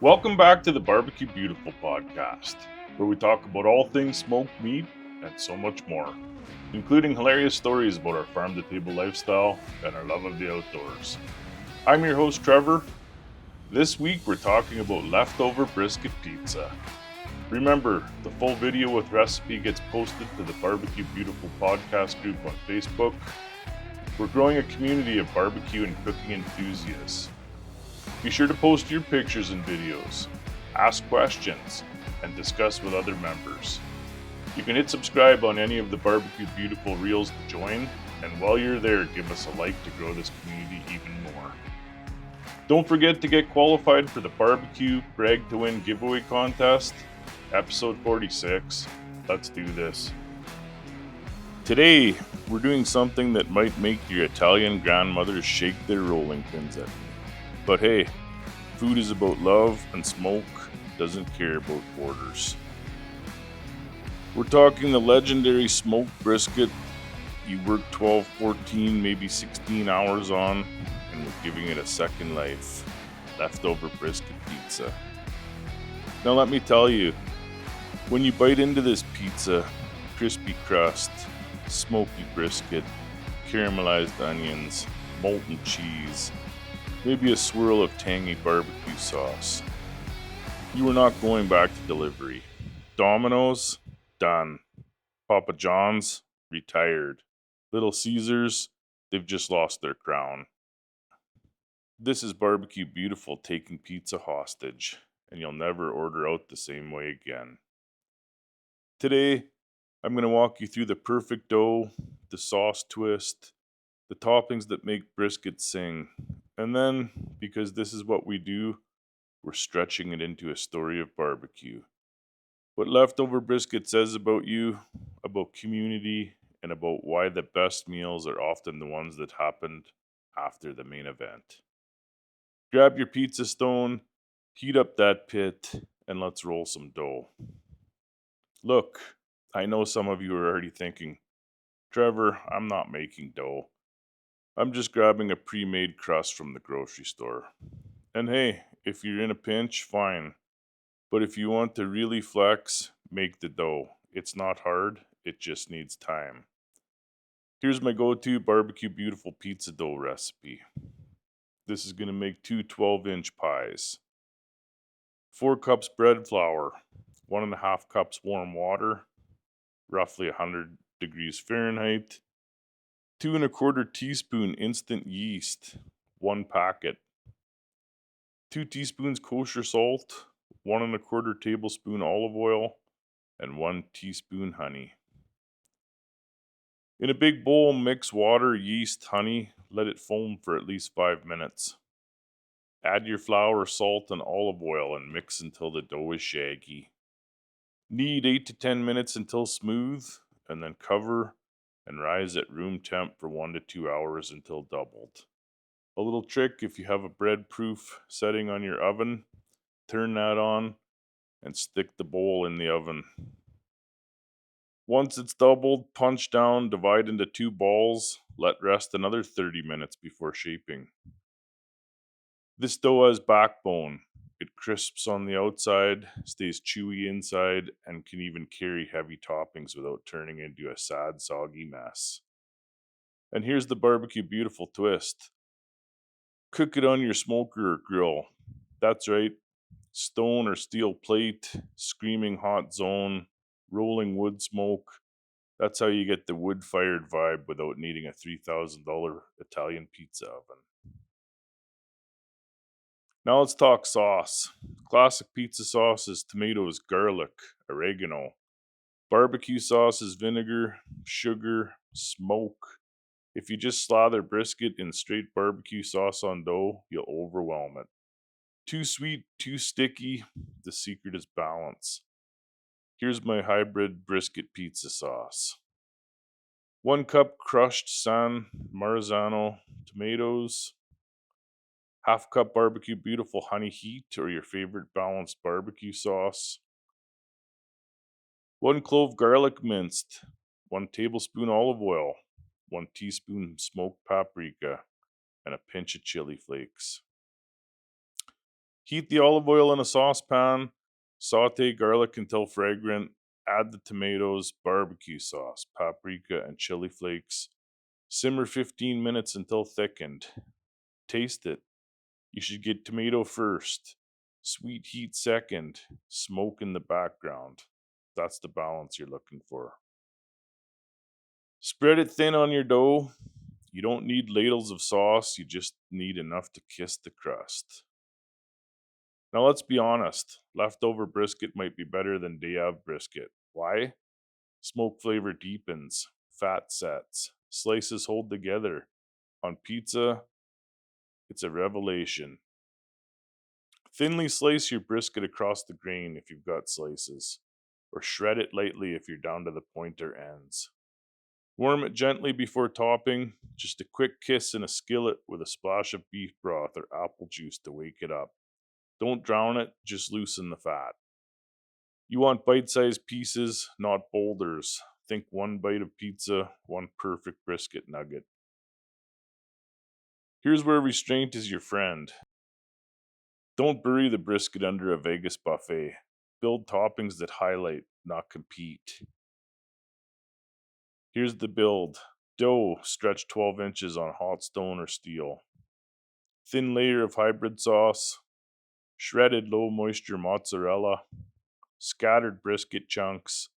Welcome back to the BBQ Beautiful Podcast, where we talk about all things smoked meat and so much more, including hilarious stories about our farm to table lifestyle and our love of the outdoors. I'm your host, Trevor. This week we're talking about leftover brisket pizza. Remember, the full video with recipe gets posted to the BBQ Beautiful Podcast group on Facebook. We're growing a community of barbecue and cooking enthusiasts. Be sure to post your pictures and videos, ask questions, and discuss with other members. You can hit subscribe on any of the BBQ Beautiful reels to join, and while you're there, give us a like to grow this community even more. Don't forget to get qualified for the BBQ Brag to Win giveaway contest, episode 46. Let's do this. Today, we're doing something that might make your Italian grandmothers shake their rolling pins at me. But hey, food is about love, and smoke doesn't care about borders. We're talking the legendary smoked brisket you work 12, 14, maybe 16 hours on, and we're giving it a second life. Leftover brisket pizza. Now let me tell you, when you bite into this pizza, crispy crust, smoky brisket, caramelized onions, molten cheese, maybe a swirl of tangy barbecue sauce. You are not going back to delivery. Domino's, done. Papa John's, retired. Little Caesars, they've just lost their crown. This is BBQ Beautiful taking pizza hostage, and you'll never order out the same way again. Today, I'm going to walk you through the perfect dough, the sauce twist, the toppings that make brisket sing. And then, because this is what we do, we're stretching it into a story of barbecue. What leftover brisket says about you, about community, and about why the best meals are often the ones that happened after the main event. Grab your pizza stone, heat up that pit, and let's roll some dough. Look, I know some of you are already thinking, Trevor, I'm not making dough. I'm just grabbing a pre-made crust from the grocery store. And hey, if you're in a pinch, fine. But if you want to really flex, make the dough. It's not hard, it just needs time. Here's my go-to BBQ Beautiful pizza dough recipe. This is going to make two 12-inch pies. 4 cups bread flour, 1.5 cups warm water, roughly 100 degrees Fahrenheit, 2¼ teaspoon instant yeast, 1 packet, 2 teaspoons kosher salt, 1¼ tablespoon olive oil, and 1 teaspoon honey. In a big bowl, mix water, yeast, honey, let it foam for at least 5 minutes. Add your flour, salt, and olive oil and mix until the dough is shaggy. Knead 8 to 10 minutes until smooth, and then cover and rise at room temp for 1 to 2 hours until doubled. A little trick, if you have a bread-proof setting on your oven, turn that on and stick the bowl in the oven. Once it's doubled, punch down, divide into 2 balls, let rest another 30 minutes before shaping. This dough has backbone. It crisps on the outside, stays chewy inside, and can even carry heavy toppings without turning into a sad, soggy mess. And here's the BBQ Beautiful twist. Cook it on your smoker or grill. That's right, stone or steel plate, screaming hot zone, rolling wood smoke. That's how you get the wood-fired vibe without needing a $3,000 Italian pizza oven. Now let's talk sauce. Classic pizza sauce is tomatoes, garlic, oregano. Barbecue sauce is vinegar, sugar, smoke. If you just slather brisket in straight barbecue sauce on dough, you'll overwhelm it. Too sweet, too sticky. The secret is balance. Here's my hybrid brisket pizza sauce. 1 cup crushed San Marzano tomatoes. 1/2 cup BBQ Beautiful honey heat or your favorite balanced barbecue sauce. 1 clove garlic minced. 1 tablespoon olive oil. 1 teaspoon smoked paprika. And a pinch of chili flakes. Heat the olive oil in a saucepan, saute garlic until fragrant, add the tomatoes, barbecue sauce, paprika, and chili flakes. Simmer 15 minutes until thickened. Taste it. You should get tomato first, sweet heat second, smoke in the background. That's the balance you're looking for. Spread it thin on your dough. You don't need ladles of sauce, you just need enough to kiss the crust. Now let's be honest, leftover brisket might be better than day of brisket. Why? Smoke flavor deepens, fat sets, slices hold together. On pizza, it's a revelation. Thinly slice your brisket across the grain if you've got slices, or shred it lightly if you're down to the pointer ends. Warm it gently before topping, just a quick kiss in a skillet with a splash of beef broth or apple juice to wake it up. Don't drown it, just loosen the fat. You want bite-sized pieces, not boulders. Think one bite of pizza, one perfect brisket nugget. Here's where restraint is your friend. Don't bury the brisket under a Vegas buffet. Build toppings that highlight, not compete. Here's the build. Dough stretched 12 inches on hot stone or steel. Thin layer of hybrid sauce. Shredded low moisture mozzarella. Scattered brisket chunks.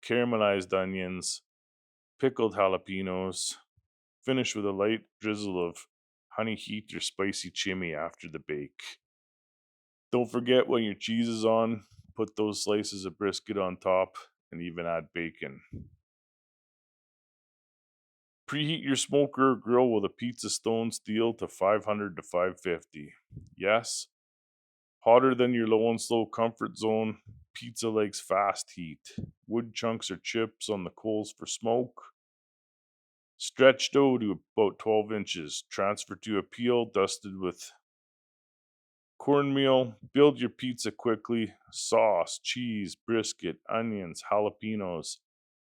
Caramelized onions. Pickled jalapenos. Finish with a light drizzle of honey heat or spicy chimney after the bake. Don't forget when your cheese is on, put those slices of brisket on top and even add bacon. Preheat your smoker or grill with a pizza stone steel to 500 to 550. Yes, hotter than your low and slow comfort zone, pizza likes fast heat. Wood chunks or chips on the coals for smoke. Stretch dough to about 12 inches. Transfer to a peel dusted with cornmeal. Build your pizza quickly. Sauce, cheese, brisket, onions, jalapenos.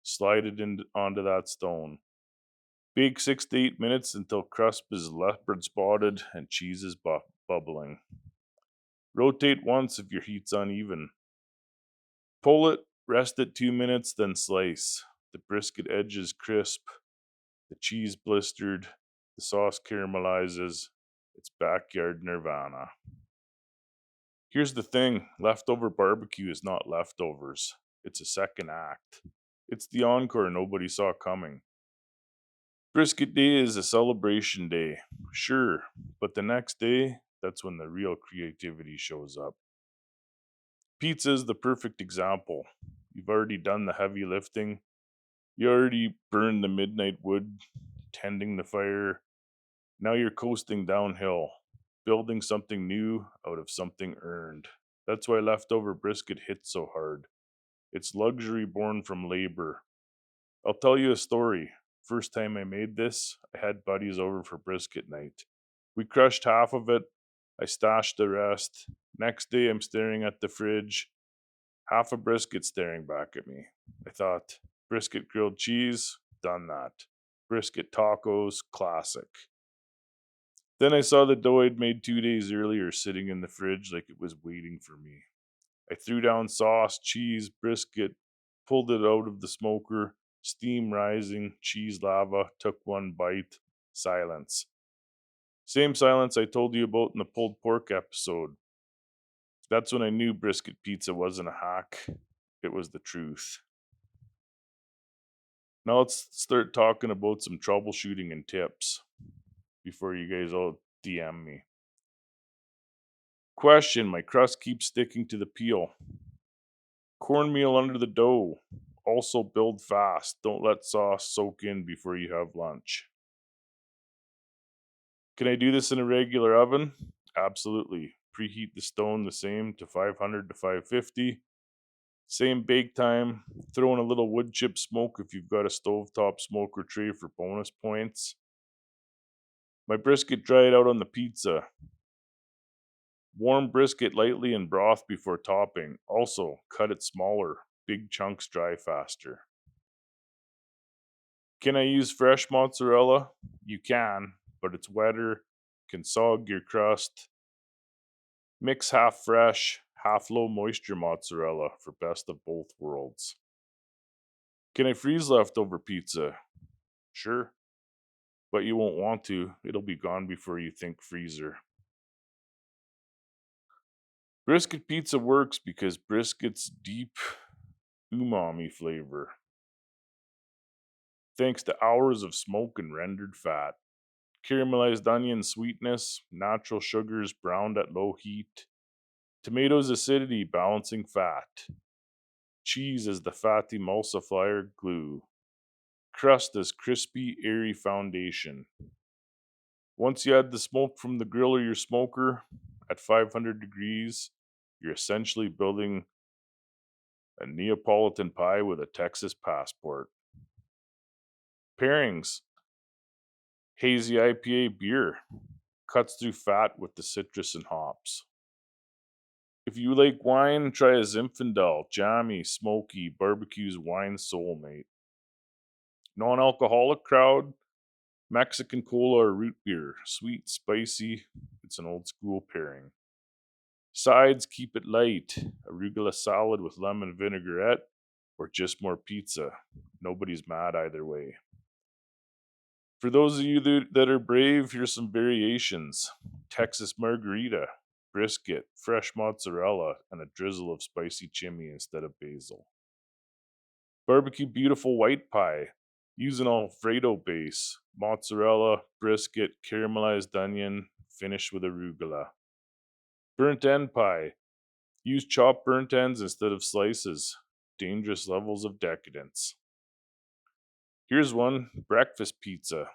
Slide it onto that stone. Bake 6 to 8 minutes until crust is leopard spotted and cheese is bubbling. Rotate once if your heat's uneven. Pull it, rest it 2 minutes, then slice. The brisket edge is crisp, the cheese blistered, the sauce caramelizes. It's backyard nirvana. Here's the thing, leftover barbecue is not leftovers. It's a second act. It's the encore nobody saw coming. Brisket day is a celebration day, sure, but the next day, that's when the real creativity shows up. Pizza is the perfect example. You've already done the heavy lifting. You already burned the midnight wood, tending the fire. Now you're coasting downhill, building something new out of something earned. That's why leftover brisket hits so hard. It's luxury born from labor. I'll tell you a story. First time I made this, I had buddies over for brisket night. We crushed half of it. I stashed the rest. Next day, I'm staring at the fridge. Half a brisket staring back at me. I thought, brisket grilled cheese, done that. Brisket tacos, classic. Then I saw the dough I'd made 2 days earlier sitting in the fridge like it was waiting for me. I threw down sauce, cheese, brisket, pulled it out of the smoker, steam rising, cheese lava, took one bite, silence. Same silence I told you about in the pulled pork episode. That's when I knew brisket pizza wasn't a hack, it was the truth. Now let's start talking about some troubleshooting and tips before you guys all DM me. Question, my crust keeps sticking to the peel. Cornmeal under the dough. Also build fast. Don't let sauce soak in before you have lunch. Can I do this in a regular oven? Absolutely. Preheat the stone the same to 500 to 550. Same bake time. Throw in a little wood chip smoke if you've got a stovetop smoker tray for bonus points. My brisket dried out on the pizza. Warm brisket lightly in broth before topping. Also, cut it smaller. Big chunks dry faster. Can I use fresh mozzarella? You can, but it's wetter, can sog your crust. Mix half fresh, half low moisture mozzarella for best of both worlds. Can I freeze leftover pizza? Sure, but you won't want to. It'll be gone before you think freezer. Brisket pizza works because brisket's deep umami flavor, thanks to hours of smoke and rendered fat, caramelized onion sweetness, natural sugars browned at low heat, tomatoes acidity balancing fat, cheese as the fat emulsifier glue, crust as crispy, airy foundation. Once you add the smoke from the grill or your smoker at 500 degrees, you're essentially building a Neapolitan pie with a Texas passport. Pairings: hazy IPA beer cuts through fat with the citrus and hops. If you like wine, try a Zinfandel, jammy, smoky, barbecue's wine soulmate. Non-alcoholic crowd, Mexican cola or root beer, sweet, spicy, it's an old school pairing. Sides, keep it light, arugula salad with lemon vinaigrette, or just more pizza. Nobody's mad either way. For those of you that are brave, here's some variations. Texas margarita, brisket, fresh mozzarella, and a drizzle of spicy chimney instead of basil. BBQ Beautiful white pie, use an Alfredo base, mozzarella, brisket, caramelized onion, finish with arugula. Burnt end pie, use chopped burnt ends instead of slices, dangerous levels of decadence. Here's one, breakfast pizza,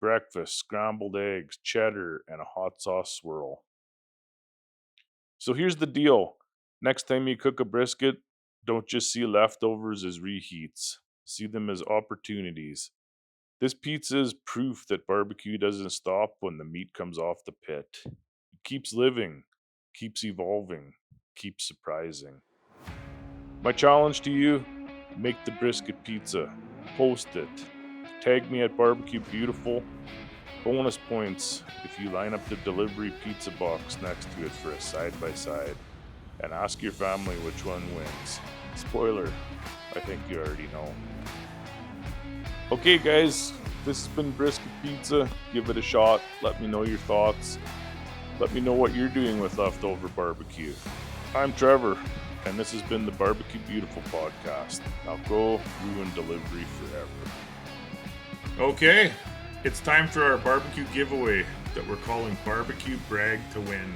breakfast, scrambled eggs, cheddar, and a hot sauce swirl. So here's the deal. Next time you cook a brisket, don't just see leftovers as reheats. See them as opportunities. This pizza is proof that barbecue doesn't stop when the meat comes off the pit. It keeps living, keeps evolving, keeps surprising. My challenge to you, make the brisket pizza. Post it. Tag me at BBQ Beautiful. Bonus points if you line up the delivery pizza box next to it for a side-by-side. And ask your family which one wins. Spoiler, I think you already know. Okay guys, this has been Brisket Pizza. Give it a shot. Let me know your thoughts. Let me know what you're doing with leftover barbecue. I'm Trevor, and this has been the BBQ Beautiful Podcast. Now go ruin delivery forever. Okay, it's time for our barbecue giveaway that we're calling Barbecue Brag to Win.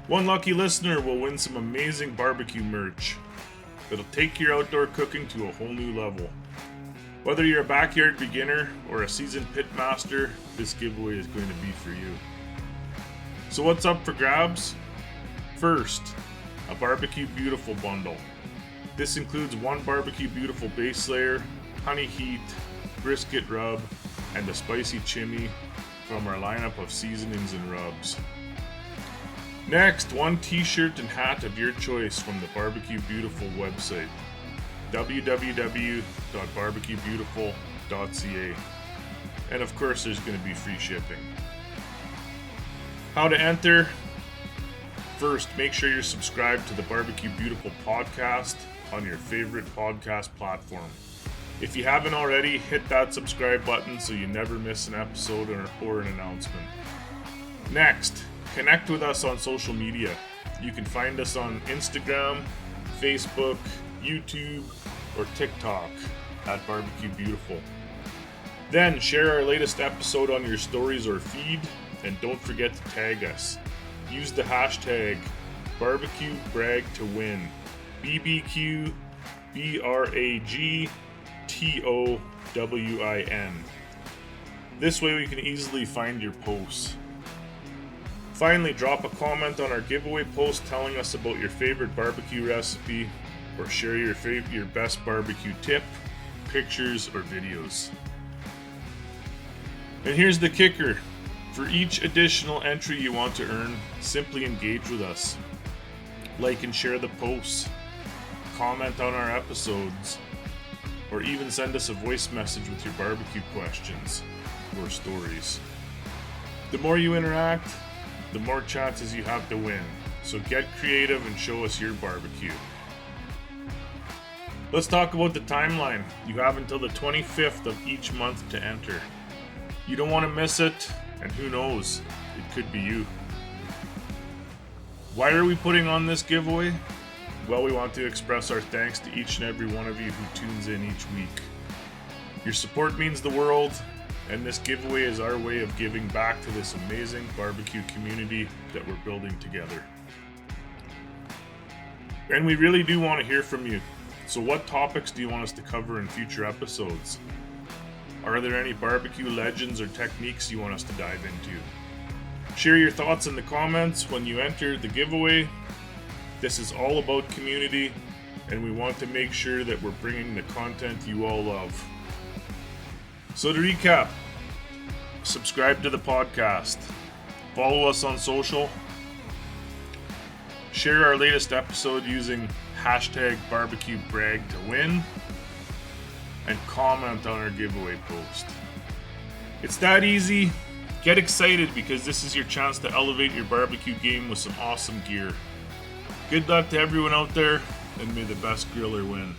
One lucky listener will win some amazing barbecue merch that'll take your outdoor cooking to a whole new level. Whether you're a backyard beginner or a seasoned pit master, this giveaway is going to be for you. So what's up for grabs? First, a BBQ Beautiful bundle. This includes one BBQ Beautiful base layer, honey heat, brisket rub, and the spicy chimney from our lineup of seasonings and rubs. Next, one t-shirt and hat of your choice from the BBQ Beautiful website, www.barbecuebeautiful.ca. And of course, there's going to be free shipping. How to enter? First, make sure you're subscribed to the BBQ Beautiful Podcast on your favorite podcast platform. If you haven't already, hit that subscribe button so you never miss an episode or an announcement. Next, connect with us on social media. You can find us on Instagram, Facebook, YouTube, or TikTok at BBQ Beautiful. Then share our latest episode on your stories or feed, and don't forget to tag us. Use the hashtag BBQBragToWin. BBQ BRAGTOWIN. This way we can easily find your posts. Finally, drop a comment on our giveaway post telling us about your favorite barbecue recipe, or share your best barbecue tip, pictures, or videos. And here's the kicker. For each additional entry you want to earn, simply engage with us. Like and share the posts, comment on our episodes, or even send us a voice message with your barbecue questions or stories. The more you interact, the more chances you have to win. So get creative and show us your barbecue. Let's talk about the timeline. You have until the 25th of each month to enter. You don't want to miss it, and who knows, it could be you. Why are we putting on this giveaway? Well, we want to express our thanks to each and every one of you who tunes in each week. Your support means the world, and this giveaway is our way of giving back to this amazing barbecue community that we're building together. And we really do want to hear from you. So what topics do you want us to cover in future episodes? Are there any barbecue legends or techniques you want us to dive into? Share your thoughts in the comments when you enter the giveaway. This is all about community, and we want to make sure that we're bringing the content you all love. So to recap, subscribe to the podcast, follow us on social, share our latest episode using #BarbecueBrag to and comment on our giveaway post. It's that easy. Get excited because this is your chance to elevate your barbecue game with some awesome gear. Good luck to everyone out there, and may the best griller win.